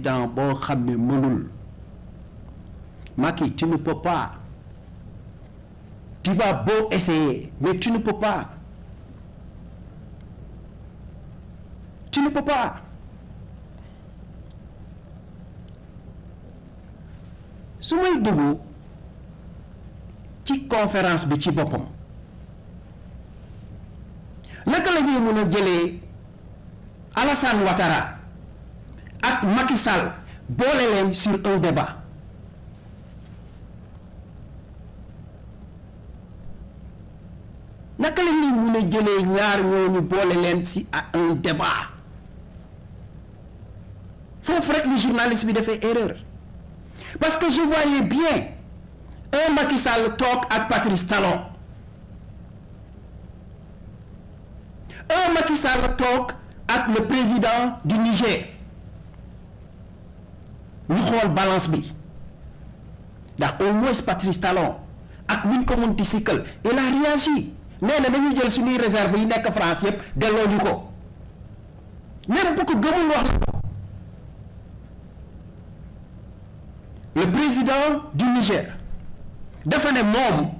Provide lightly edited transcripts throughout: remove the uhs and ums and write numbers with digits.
président boo xam ne mënul Macky tu ne peux pas tu vas beau essayer mais tu ne peux pas su may dugg ci conférence bi ci boppam naka la ñuy mën a jëlee Alassane Ouattara ak Macky Sall boole leen sur un débat naka la ñuy mën a jëlee ñaar ñooñu boole leen si un débat foofu rek li journaliste bi defee erreur parce que je voyais bien un Macky Sall toog ak Patrice Talon un Macky Sall toog ak le président du Niger ñu xool balance bi ndax au moins Patrice Talon ak buñ ko munti sikkal il a réagi nee na dañu jël suñuy réserve yi nekk France yépp delloo ñu ko même bu ko gëmul wax na ko le président du Niger dafa ne moom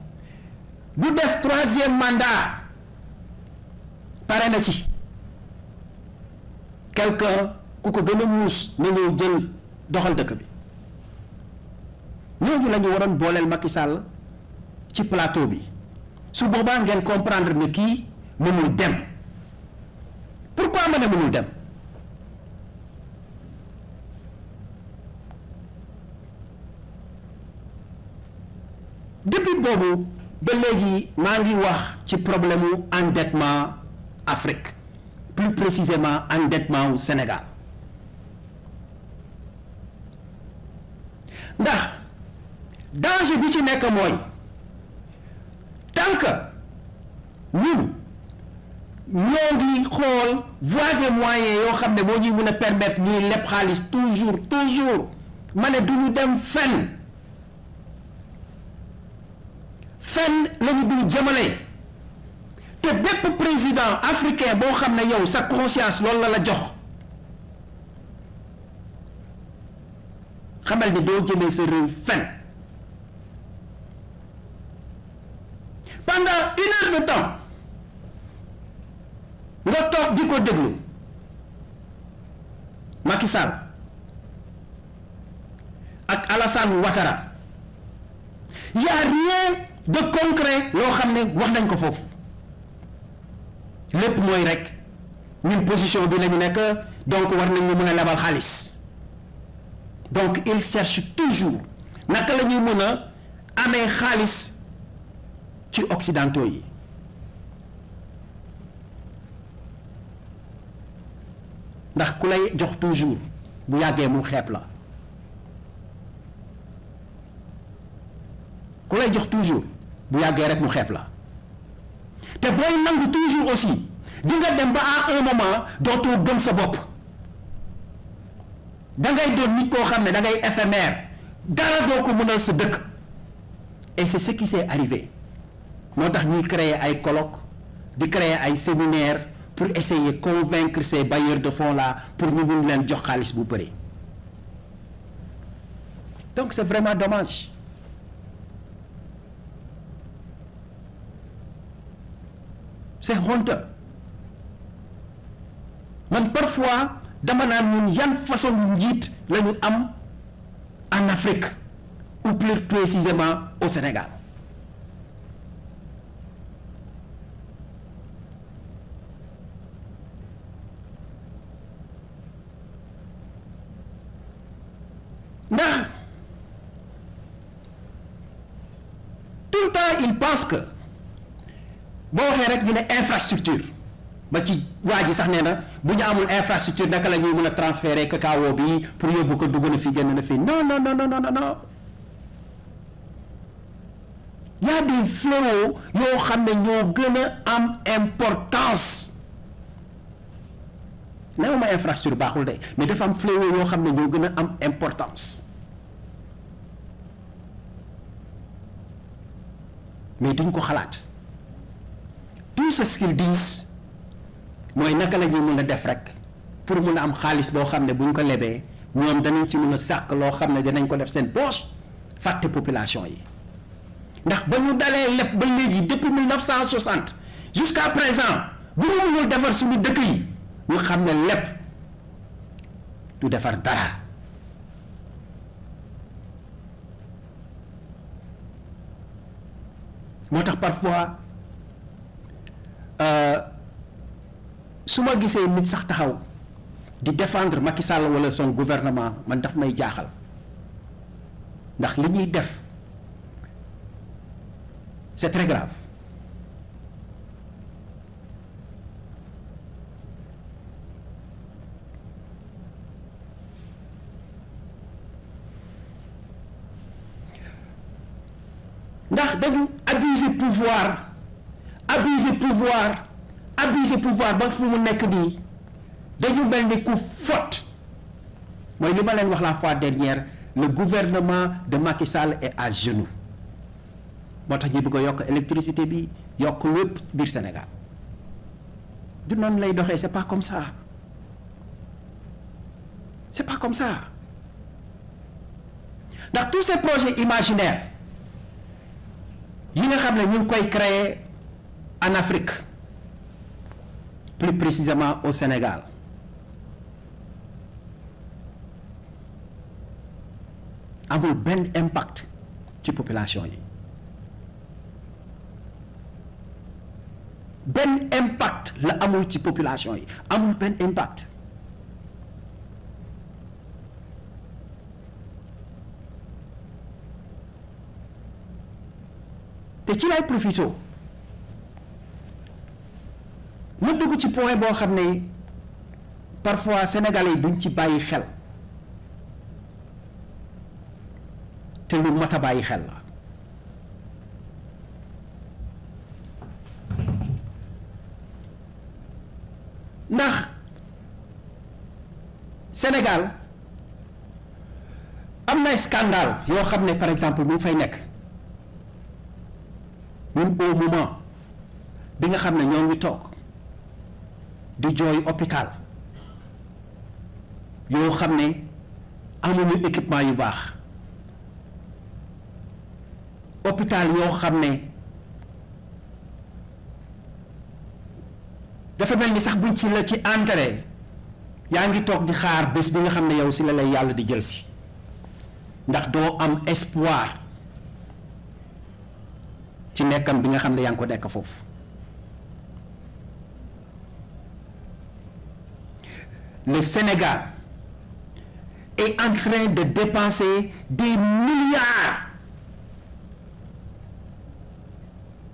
du def 3e mandat pare na ci quelqu'un ku ko gën a muus na ñëw jël doxal dëkk bi ñooñu la ñu waroon booleel Macky Sall ci plateau bi su boobaa ngeen comprendre ne kii mënul dem pourquoi ma ne mënul dem depuis boobu ba léegi maa ngi wax ci problème mu endettement Afrique plus précisément endettement wu Sénégal ndax danger bi ci nekk mooy tant que ñun ñoo ngi xool voies et moyens yoo xam ne moo ñuy mën a permettre ñuy leb xaalis toujours ma ne du ñu dem fenn la ñu dul jëmale te bépp président africain boo xam ne yow sa conscience loolu la jox xamal ni doo jëmee sa réew fenn pendant 1 heure de temps nga toog di ko déglu Macky Sall ak Alassane Ouattara y a rien de concret loo xam ne wax nañ ko foofu lépp mooy rek ñun position bi la ñu nekk donc war nañ ñu mën a lebal xaalis donc il cherche toujours naka la ñuy mën a amee xaalis ci occidentaux yi ndax ku lay jox toujours bu yàggee mu xeeb la ku lay jox toujours bu yàggee rek mu xeeb la te booy nangu toujours aussi di nga dem ba à un moment dootoo gëm sa bopp da ngay doon nit koo xam ne da ngay éphémère dara doo ko mënal sa dëkk et c'est ce qui s'est arrivé moo tax ñuy créer ay colloques di créer ay séminaires pour essayer convaincre ces bailleurs de fonds là pour ñu mun leen jox xaalis bu bëri donc c'est vraiment dommage. C'est honteux man parfois dama naan ñun yan façon njiit la ñu am en Afrique ou plus précisément au Sénégal ndax tout le temps il pense que boo waxee rek ñu ne infrastructure ba ci waa ji sax nee na bu ñu amul infrastructure naka la ñuy mën a transférer cacao bi pour yóbbu ko dugg na fi génn na fi non non non non non non y a des fléaux yoo xam ne ñoo gën a am importance néew ma infrastructure baaxul de mais dafa am fléaux yoo xam ne ñoo gën a am importance mais duñ ko xalaat. Tout ce qu'ils disent mooy naka la ñuy mën a def rek pour mun a am xaalis boo xam ne bu ñu ko lebee ñoom danañ ci mën a sàkk loo xam ne danañ ko def seen poche fàtte population yi ndax ba ñu dalee lépp ba léegi depuis 1960 jusqu'à présent bu ñu mënul defar suñu dëkk yi ñu xam ne lépp du defar dara moo tax parfois su ma gisee nit sax taxaw di défendre Macky Sall wala son gouvernement man daf may jaaxal ndax li ñuy def c'est très grave ndax dañu abuser pouvoir ba fu mu nekk nii dañu mel ni ku faute mooy li ma leen wax la fois dernière le gouvernement de Macky Sall est à genoux moo tax ñu bëgg a yokk électricité bi yokk lépp biir Sénégal du noonu lay doxee c'est pas comme ça ndax tous ces projets imaginaires yi nga xam ne ñu ngi koy créer en Afrique plus précisément au Sénégal amul benn impact ci population yi benn impact la amul ci population yi amul benn impact te ci lay profité mu dugg ci point boo xam ne parfois sénégalais yi duñ ci bàyyi xel te lu mat a bàyyi xel la ndax Sénégal am na scandale yoo xam ne par exemple mu fay nekk ñun au moment bi nga xam ne ñoo ngi toog di jooy hôpital yoo xam ne amuñu équipement yu baax hôpital yoo xam ne dafa mel ni sax buñ ci la ci entrée yaa ngi toog di xaar bés bi nga xam ne yow si la lay yàlla di jël si ndax doo am espoir ci nekkam bi nga xam ne yaa ngi ko nekk foofu le Sénégal est en train de dépenser des milliards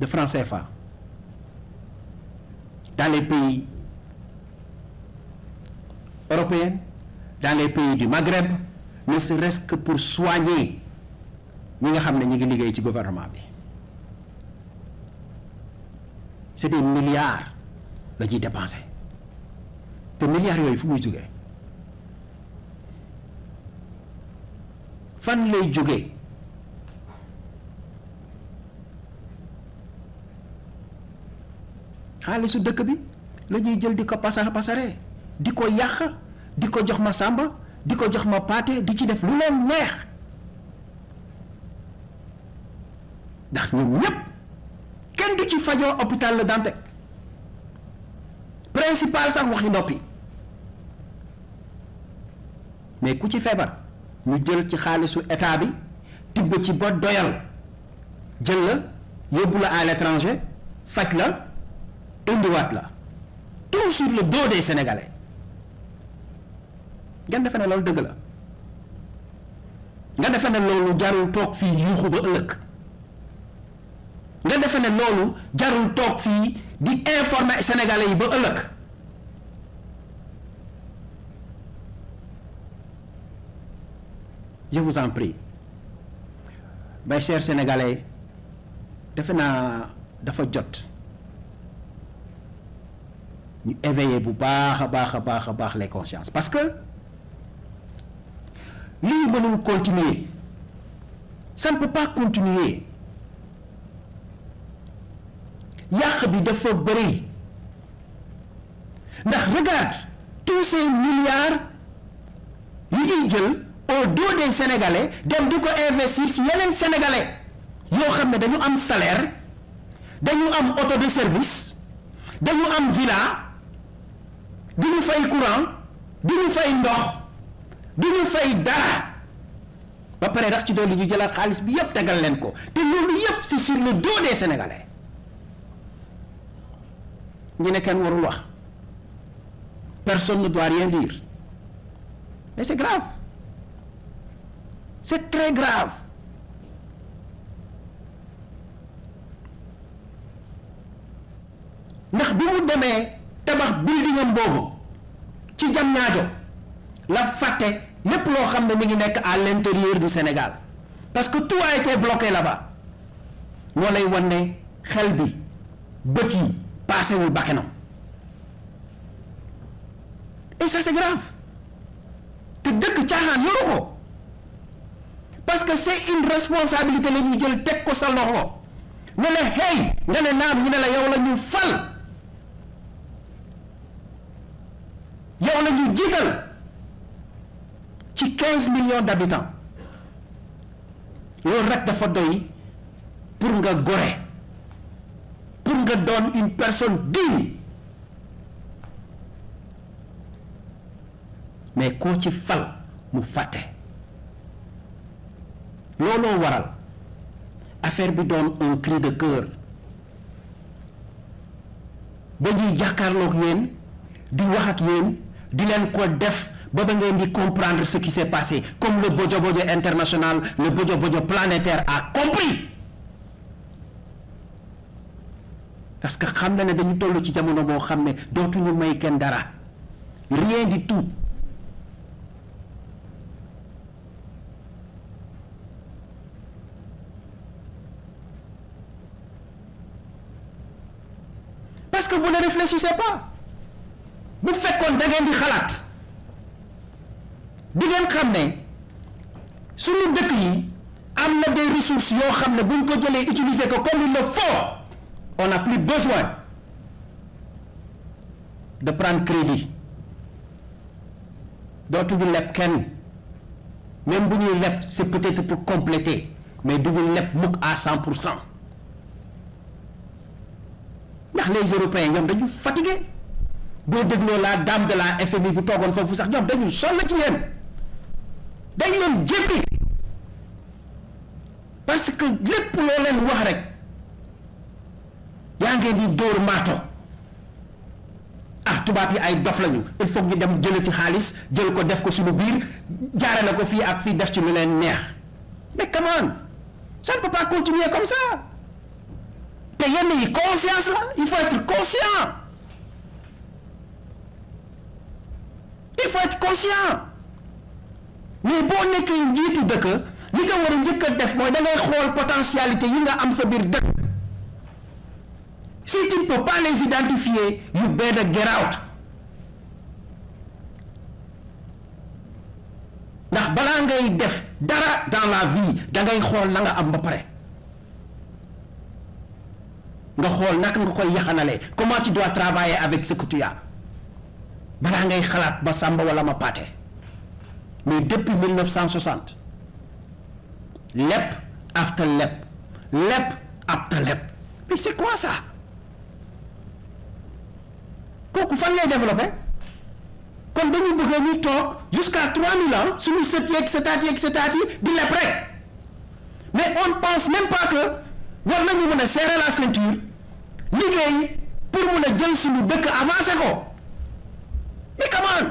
de francs CFA dans les pays européens, dans les pays du Maghreb, ne serait-ce que pour soigner ñi nga xam ne ñu ngi liggéey ci gouvernement bi c'est des milliards la ñuy dépenser te milliards yooyu fu muy jógee fan lay jógee xaalisu dëkk bi la ñuy jël di ko pasaree di ko yàq di ko jox ma sàmba di ko jox ma paate di ci def lu leen neex ndax ñoom ñépp kenn du ci fajoo hôpital Le Dantec principal sax waxi noppi mais ku ci feebar ñu jël ci xaalisu état bi tibb ci ba doyal jël la yóbbu la à l'étranger faj la indiwaat la tout sur le dos des Sénégalais nga defe ne loolu dëgg la nga defe ne loolu jarul toog fii yuuxu ba ëllëg nga defe ne loolu jarul toog fii di informer Sénégalais yi ba ëllëg je vous en prie mes chers Sénégalais defe naa dafa jot ñu éveiller bu baax a baax les consciences parce que lii mënul continuer ça ne peut pas continuer yàq bi dafa bëri ndax regarde tous ces milliards yu ñuy jël au dos des sénégalais dem di ko investir si yeneen sénégalais yoo xam ne dañu am salaire dañu am auto de service dañu am villa du ñu fay courant du ñu fay ndox du ñu fay dara ba pare rax ci dolli ñu jëlaat xaalis bi yépp tegal leen ko te loolu yépp c'est sur le dos des sénégalais ñu ne kenn warul wax personne ne doit rien dire mais c'est grave c'est très grave ndax bi mu demee tabax buildingam boobu ci Diamniadio la fàtte lépp loo xam ne mi ngi nekk à l'intérieur du Sénégal parce que tout a été bloqué là-bas moo lay wan ne xel bi bët yi paasewul bakkenam et ça c'est grave te dëkk caaxaan yoru ko parce que c'est une responsabilité la ñu jël teg ko sa loxo ne la hey nga ne naam ñu ne la yow la ñu fal yow la ñu jiital ci 15 millions d'habitants loolu rek dafa doy pour nga gore pour nga doon une personne digne mais koo ci fal mu fàtte looloo waral affaire bi doon un cri de cœur dañuy jàkkaarloog yéen di wax ak yéen di leen ko def ba ngeen di comprendre ce qui s'est passé comme le Bojo Bojo international le Bojo Bojo planétaire a compris parce que xam na ne dañu toll ci jamono boo xam ne dootuñu may kenn dara rien du tout parce que vous ne réfléchissez pas bu fekkoon da ngeen di xalaat di ngeen xam ne suñu dëkk yi am na des ressources yoo xam ne buñ ko jëlee utiliser ko comme il le faut on n'a plus besoin de prendre crédit dootuñu leb kenn même bu ñuy leb c'est peut-être pour compléter mais duñu leb mukk à 100%. ndax les Européens ñoom dañu fatigué boo dégloo la dame de la FMI bu toogoon foofu sax ñoom dañu sonn ci yéen dañ leen jéppi parce que lépp loo leen wax rek yaa ngeen di dóor marto ah tubaab yi ay dof lañu il faut ñu dem jëlati xaalis jël ko def ko suñu biir jaarale ko fii ak fii def ci lu leen neex mais come on ça ne peut pas continuer comme ça te yenn yi conscience la il faut être conscient il faut être conscient mais boo nekkee njiitu dëkk li nga war a njëkk a def mooy da ngay xool potentialité yi nga am sa biir dëkk si tu ne peux pas les identifier you better get out ndax balaa ngay def dara dans la vie da ngay xool la nga am ba pare nga xool naka nga koy yaxanalee comment tu dois travailler avec ce que tu as balaa ngay xalaat ba sàmba wala ma paate mais depuis 1960 lépp after lépp after lépp mais c'est quoi ça kooku fan ngay développer kon dañu bëgg ñu toog jusqu'à 3000 ans suñu sët yeeg sëtaat yi di lépp rek mais on pense même pas que war nañu mën a serrer la ceinture liggéey pour mun a jël suñu dëkk avancé ko mais come on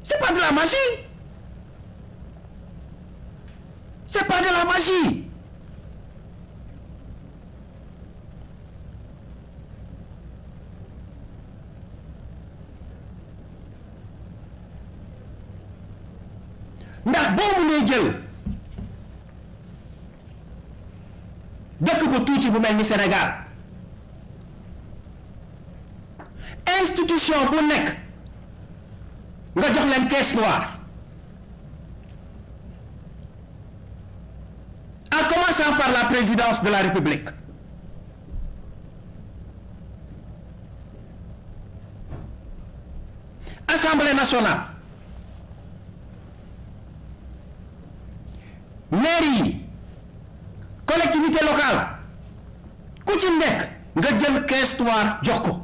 c'est pas de la magie c'est pas de la magie ndax boo munee jël dëkk bu tuuti bu mel ni Sénégal institution bu nekk nga jox leen caisse noire en commençant par la présidence de la République Assemblée nationale mairie yi collectivité locale ku ci nekk nga jël caisse noire jox ko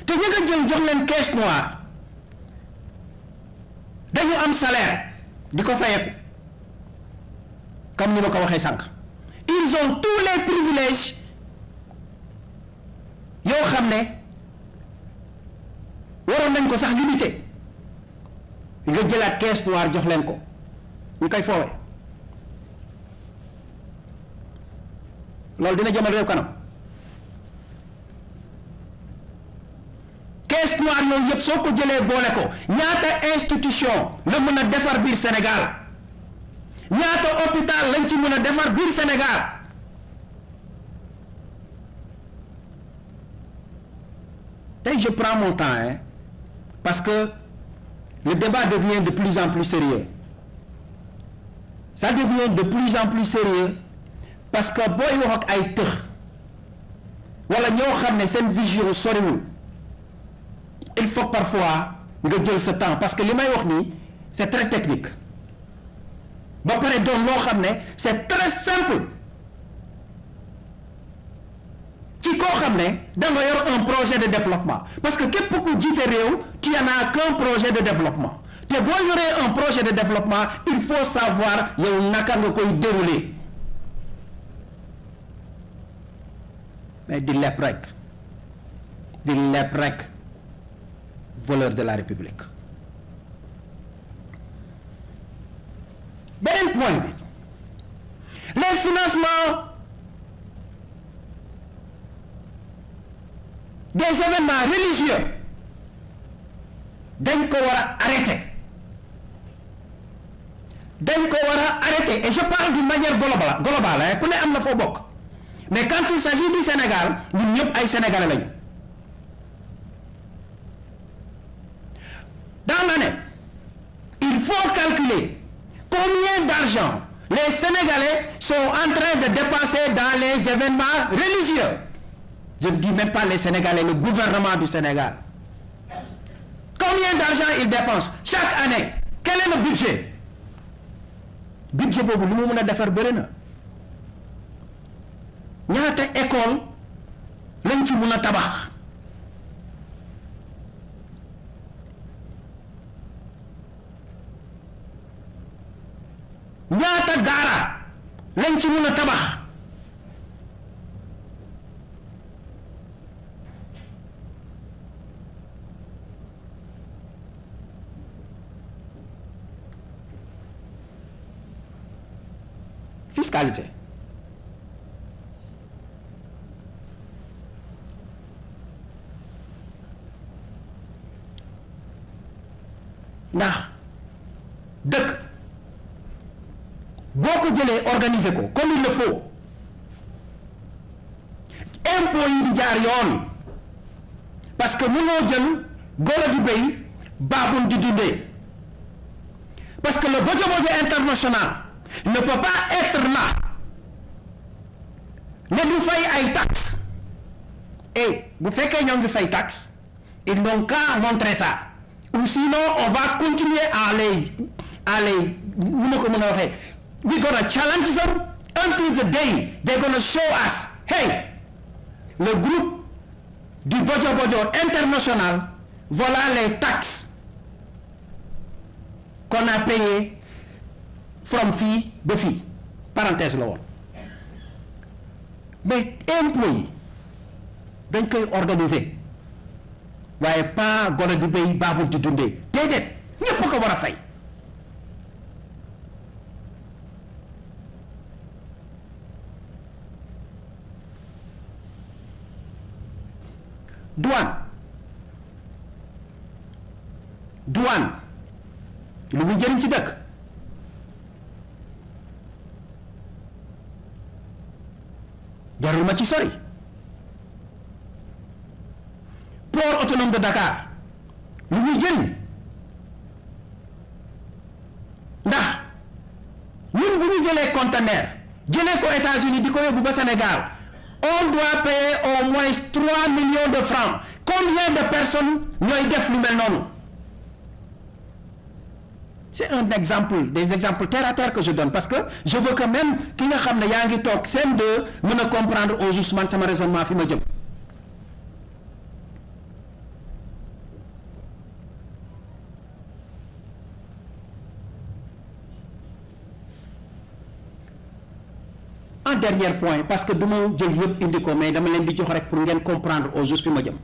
te ñu nga jël jox leen caisse noire dañu am salaire di ko fayeku comme ni ma ko waxee sànq ils ont tous les privilèges yoo xam ne waroon nañ ko sax limité nga jëlaat caisse noire jox leen ko ñu koy foowee loolu dina jëmal réew kanam caisse noire yooyu yëpp soo ko jëlee boole ko ñaata institution la mën a defar biir Sénégal ñaata hôpital lañ ci mën a defar biir Sénégal tey je prends mon temps parce que le débat devient de plus en plus sérieux ça devient de plus en plus sérieux parce que booy wax ak ay tëx wala ñoo xam ne seen vision soriwul il faut parfois nga jël sa temps parce que li may wax nii c'est très technique ba pare doon loo xam ne c'est très simple ci koo xam ne da nga yor un projet de développement parce que képp ku jiite réew tu n'en as qu'un projet de développement te boo yoree un projet de développement il faut savoir yow naka nga koy dérouler mais di lepp rek voleur de la République beneen point bi les financements des événements religieux dañ ko war a arrêter et je parle d'une manière globale ku ne am na foo bokk mais quand il s'agit du Sénégal ñun ñëpp ay Sénégalais lañu dans l'année il faut calculer combien d'argent les Sénégalais sont en train de dépenser dans les événements religieux. Je ne dis même pas les Sénégalais, le gouvernement du Sénégal. Combien d'argent ils dépensent chaque année? Quel est le budget? Budget boobu lu mu mën a defar bëri na ñaata école lañ ci mën a tabax ñaata daara lañ ci mën a tabax fiscalité ndax dëkk boo ko jëlee organiser ko comme il le faut impôt yi di jaar yoon parce que mënoo jël golo di béy baabul di dundee parce que le bojo bojo international ne peut pas être là ne du fay ay taxes et bu fekkee ñoo ngi fay taxes ils n'ont qu'à montrer ça ou sinon on va continuer à les nu ma ko mën a waxee we gonna challenge them until the day they're gonna show us hey le groupe du bojo bojo international voilà les taxes qu'on a payé from fii ba fii parenthèse la woon mais impôts yi dañ koy organiser waaye pas gone di béy baabul di dundee déedéet ñépp ko war a fay douane lu muy jëriñ ci dëkk jarul ma ci sori port autonome de Dakar lu muy jëriñ ndax ñun bu ñu jëlee conteneur jëlee ko États-Unis di ko yóbbu ba Sénégal on doit payer au moins 3 millions de francs combien de personnes ñooy def lu mel noonu c'est un exemple, des exemples terre à terre que je donne parce que je veux que même ki nga xam ne yaa ngi toog seen deux mën a comprendre au juste man sama raisonnement fi ma jëm. En dernier point parce que du ma jël yëpp indi ko mais dama leen di jox rek pour ngeen comprendre au juste fi ma jëm.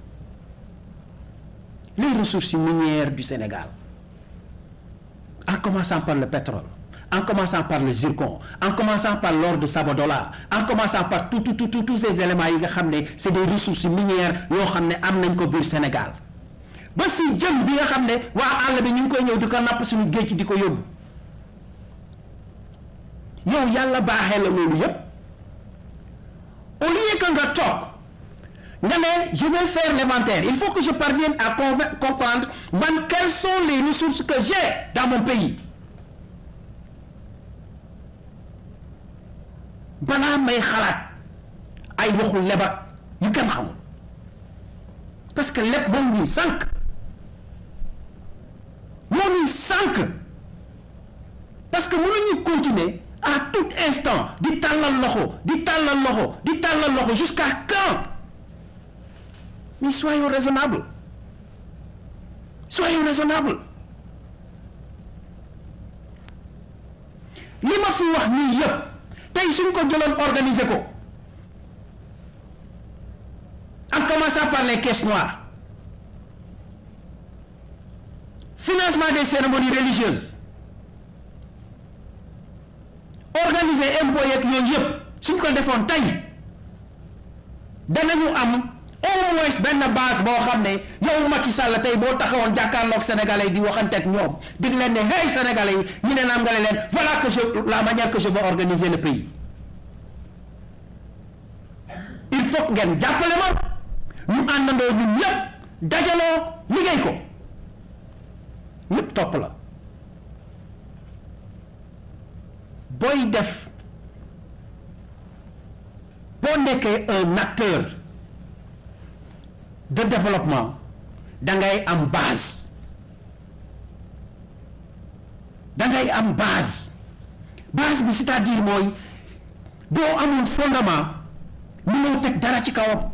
Les ressources minières du Sénégal, en commençant par le pétrole, en commençant par le zircon, en commençant par l'or de Sabodola, en commençant par tous ces éléments yi nga xam ne c'est des ressources minières yoo xam ne am nañ ko biir Sénégal ba si jën bi nga xam ne waa àll bi ñu ngi koy ñëw di ko napp suñu géej di ko yóbbu yow yàlla baaxee la loolu yépp au lieu que nga toog nga ne je vais faire l'inventaire il faut que je parvienne à comprendre man quelles sont les ressources que j'ai dans mon pays balaa may xalaat ay waxu lebak yu kenn xamul parce que lépp moom ñuy sànq parce que mënuñu continuer à tout instant di tàllal loxo jusqu'à quand? Mais soyons raisonnables. li ma fi wax nii yëpp tey suñ ko jëloon organiser ko en commençant par les caisses noires financement des cérémonies religieuses organiser impôt yeeg yooyu yëpp suñ ko defoon tey danañu am au moins benn base boo xam ne yow Macky Sall tey boo taxawoon jàkkaarloog sénégalais di waxanteeg ñoom dig leen ne hey sénégalais yi ñu ne naam nga leen voilà que la manière que je veux organiser le pays il faut ngeen jàppale ma ñu àndandoo ñun ñëpp dajaloo liggéey ko ñëpp topp la booy def boo nekkee un acteur de développement da ngay am base base bi c'est-à-dire mooy boo amul fondement mënoo teg dara ci kawam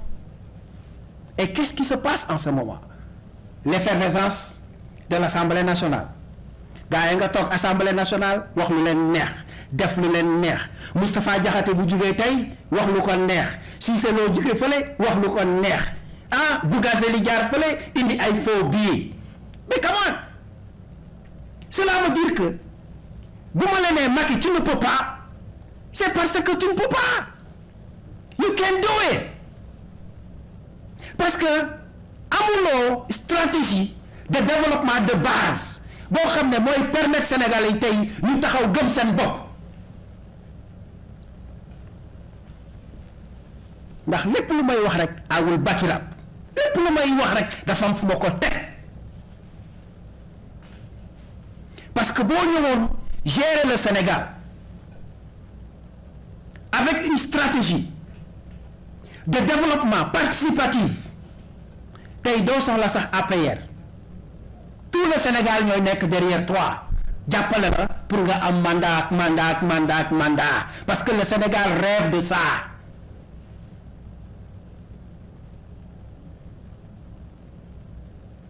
et qu'est-ce qui se passe en ce moment l'effervescence de l'Assemblée nationale gaa yi nga toog Assemblée nationale wax lu leen neex def lu leen neex Moustapha Diakhaté bu jugee tey wax lu ko neex Cissé Lo jugee fële wax lu ko neex ah Bougazeli jaar fële indi ay faux billets mais comment cela veut dire que bu ma la nee Macky tu ne peux pas c'est parce que tu ne peux pas you can do it parce que amuloo stratégie de développement de base boo xam ne mooy permettre Sénégalais yi tey ñu taxaw gëm seen bopp ndax lépp lu may wax rek I will back it up lépp lu may wax rek dafa am fu ma ko teg parce que boo ñëwoon gérer le Sénégal avec une stratégie de développement participatif tey doo soxla sax APR tout le Sénégal ñooy nekk derrière toi jàppale la pour nga am mandat parce que le Sénégal rêve de ça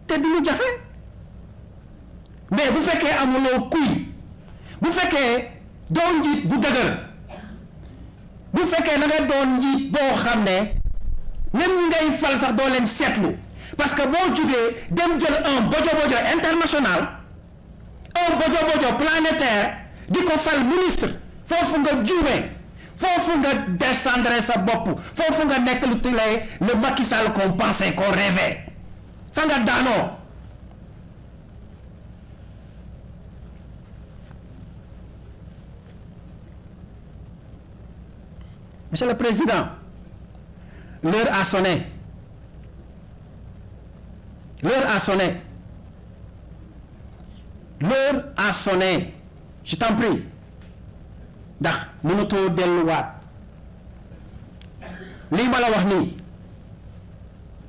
te du lu jafe mais bu fekkee amuloo kuy bu fekkee doo njiit bu dëgër bu fekkee na nga doon njiit boo xam ne même ñi ngay fal sax doo leen seetlu parce que boo jugee dem jël un bojo international un bojo planétaire di ko fal ministre foofu nga juumee foofu nga descendre sa bopp foofu nga nekk lu tulee le Macky Sall qu'on pensait qu'on rêvait fa nga daanoo Monsieur le Président, l'heure a sonné. Je t'en prie ndax mënatoo delluwaat lii ma la wax nii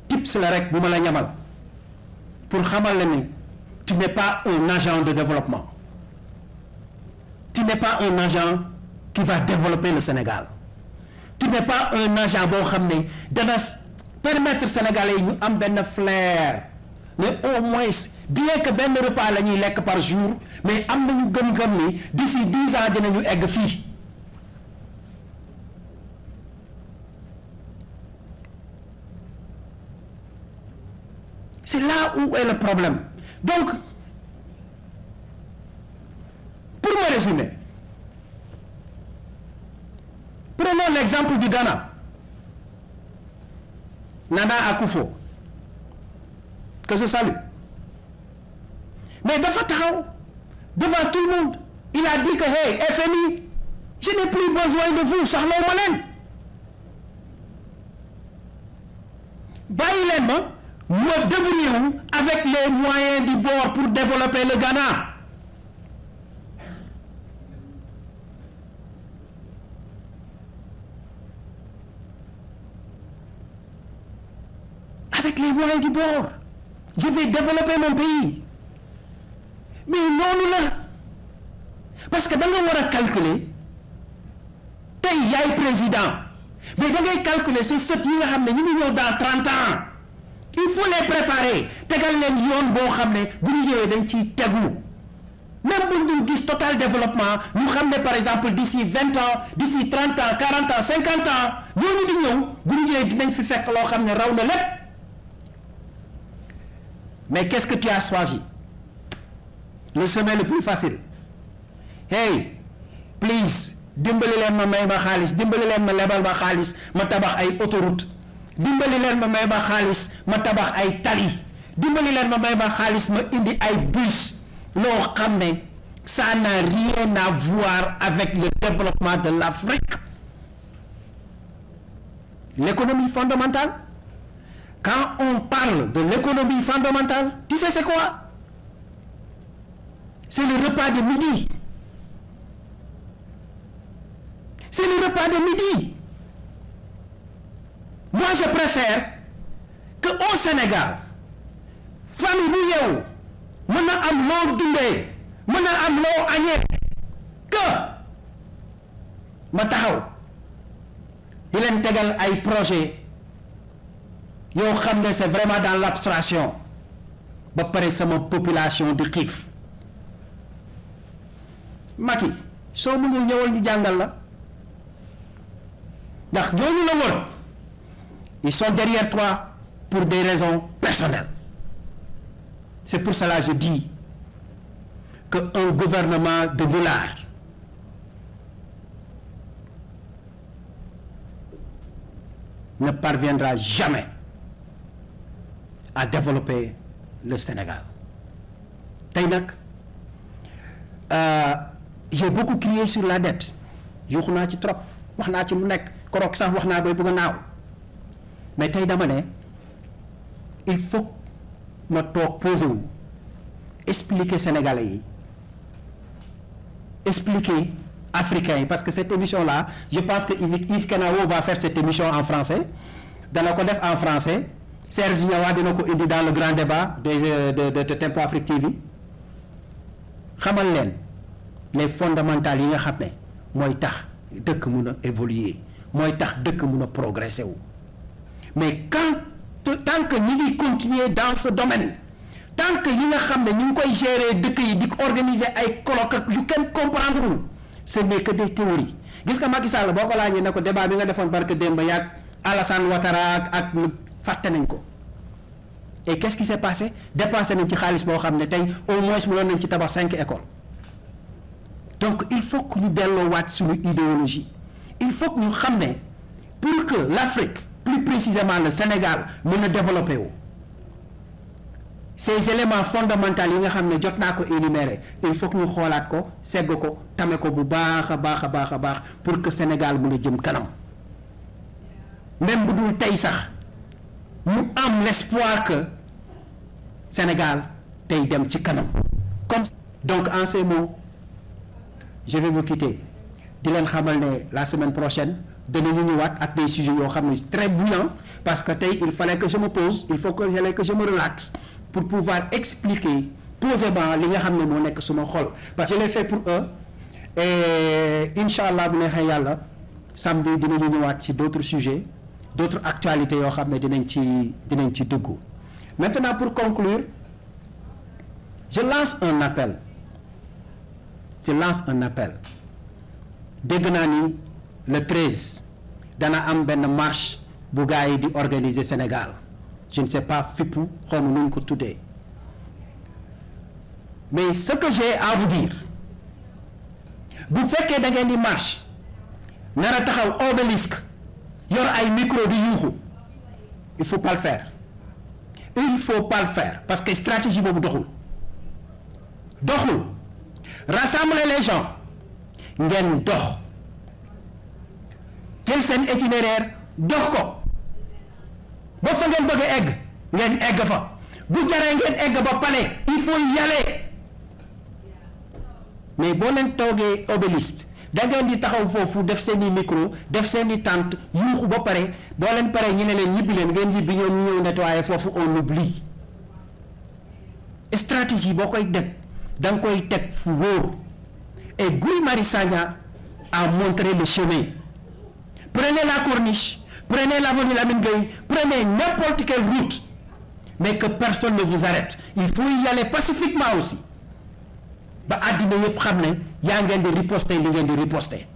tips la rek bu ma la ñamal pour xamal la ni tu n'es pas un agent de développement tu n'es pas un agent qui va développer le Sénégal. Tu n'es pas un agent boo xam ne dana permettre Sénégalais yi ñu am benn flair mais au moins bien que benn repas la ñuy lekk par jour mais am nañu gëm-gëm ni d'ici 10 ans dinañu egg fii. C'est là où est le problème. Donc, pour me résumer, prenons l'exemple du Ghana. Nana Akufo, que je salue. Mais dafa taxaw devant tout le monde, il a dit que hey FMI, je n'ai plus besoin de vous, soxlawuma leen. Bàyyi leen ma me débrouiller avec les moyens du bord pour développer le Ghana. Avec les moyens du bord, je vais développer mon pays. Mais non, là. Parce que dans le monde à calculer, il y a un président. Mais dans le calculer, c'est ce qui est dans 30 ans. Il faut les préparer. Même pour nous dire total développement, nous savons par exemple d'ici 20 ans, d'ici 30 ans, 40 ans, 50 ans, nous faire mais qu'est-ce que tu as choisi? Le chemin le plus facile. Hey, please, dimbali leen ma may ma xaalis, dimbali leen ma lebal ma xaalis, ma tabax ay autoroute. Dimbali leen ma may ma xaalis, ma tabax ay tali. Dimbali leen ma may ma xaalis, ma indi ay bus. Loo xam ne ça n'a rien à voir avec le développement de l'Afrique. L'économie fondamentale. Quand on parle de l'économie fondamentale, tu sais c'est quoi? C'est le repas de midi. C'est le repas de midi. Moi, je préfère qu'au Sénégal, famille bu yeewu mën na am loo dundee mën na am loo añee que ma taxaw di leen tegal ay projet yoo xam ne c'est vraiment dans l'abstraction ba pare sama population di xiif Macky soo mënul ñëwal ñu jàngal la ndax ñooñu la wër ils sont derrière toi pour des raisons personnelles. C'est pour cela que je dis qu'un gouvernement de dollars ne parviendra jamais à développer le Sénégal. Tey nag j'ai beaucoup crié sur la dette yuuxu naa ci trop wax naa ci lu nekk koroog sax wax naa bay bëgg a naaw mais tey dama ne il faut ma toog posé wu expliquer Sénégalais yi expliquer Africains yi parce que cette émission là je pense que Yves Kenao va faire cette émission en français dana ko def en français Serge Niawa dina ko indi dans le grand débat de Tempo Afrique TV xamal leen les fondamentales yi nga xam ne mooy tax dëkk mun a évoluer mooy tax dëkk mun a progresser wu mais tant que ñi ngi continuer dans ce domaine tant que li nga xam ne ñu ngi koy gérer dëkk yi di organiser ay colloques ak yu kenn comprendre ce n'est que des théories gis nga Macky Sall boo ko laajee ne ko débat bi nga defoon barke Demba yaag Alassane Ouattara ak fàtte nañ ko et qu'est-ce qui s'est passé dépensé nañ ci xaalis boo xam ne tey au moins mënoon nañ ci tabax 5 écoles donc il faut que ñu delloowaat suñu idéologie il faut que ñu xam ne pour que l'Afrique plus précisément le Sénégal mën a développer wu ces éléments fondamentaux yi nga xam ne jot naa ko énumérer il faut que ñu xoolaat ko segg ko tame ko bu baax a baax a baax a baax pour que Sénégal mën a jëm kanam même bu dul tey sax ñu am l'espoir que Sénégal tey dem ci kanam comme donc en ces mots je vais vous quitter di leen xamal ne la semaine prochaine danañu ñëwaat ak des sujets yoo xam ne très bouillants parce que tey il fallait que je me pose il faut que je me relaxe pour pouvoir expliquer posément li nga xam ne moo nekk suma xol parce que je l'ai fait pour eux et Inch'Allah bu neexee yàlla samedi dinañu ñëwaat ci d'autres sujets d'autres actualités yoo xam ne dinañ ci dugg. Maintenant pour conclure, je lance un appel dégg naa ni le 13 dana am benn marche bu gars yi di organiser Sénégal, je ne sais pas fippu xaw ma nu ñu ko tuddee, mais ce que j'ai à vous dire, bu fekkee da ngeen di marche nar a taxaw obélisque yor ay micro di yuuxu, il faut pas le faire parce que stratégie boobu doxul rassembler les gens ngeen dox jël seen itinéraire dox ko ba fa ngeen bëgg a egg ngeen egg fa, bu jaree ngeen egg ba palais, il faut y aller. Mais boo leen toogee obélisque da ngeen di taxaw foofu def seeni micro def seeni tente yuuxu ba pare boo leen pare ñu ne leen ñibbi leen ngeen ñibbi ñoom ñu ñëw nettoyer foofu, on oublie. Stratégie boo koy def da nga koy teg fu wóor, et Guy Marius Sagna a montré le chemin. Prenez la corniche, prenez l'avenue Lamine Gueye, prenez n'importe quelle route, mais que personne ne vous arrête. Il faut y aller pacifiquement aussi. Ba àddina yëpp xam ne yaa ngeen di riposter li ngeen di riposter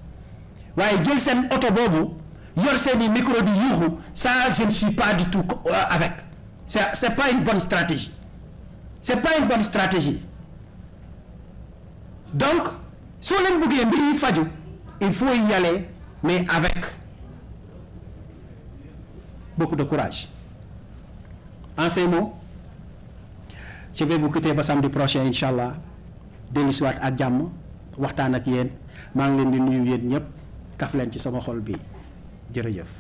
waaye jël seen oto boobu yor seeni micro di yuuxu, ça je ne suis pas du tout avec. C'est pas une bonne stratégie. Donc soo leen bëggee mbir yi faju, il faut y aller, mais avec beaucoup de courage. En ces mots, je vais vous quitter ba samedi prochain Inch'Allah. dellu si waat ak jàmm waxtaan ak yéen, maa ngi leen di nuyu yéen ñëpp, taf leen ci sama xol bi, jërëjëf.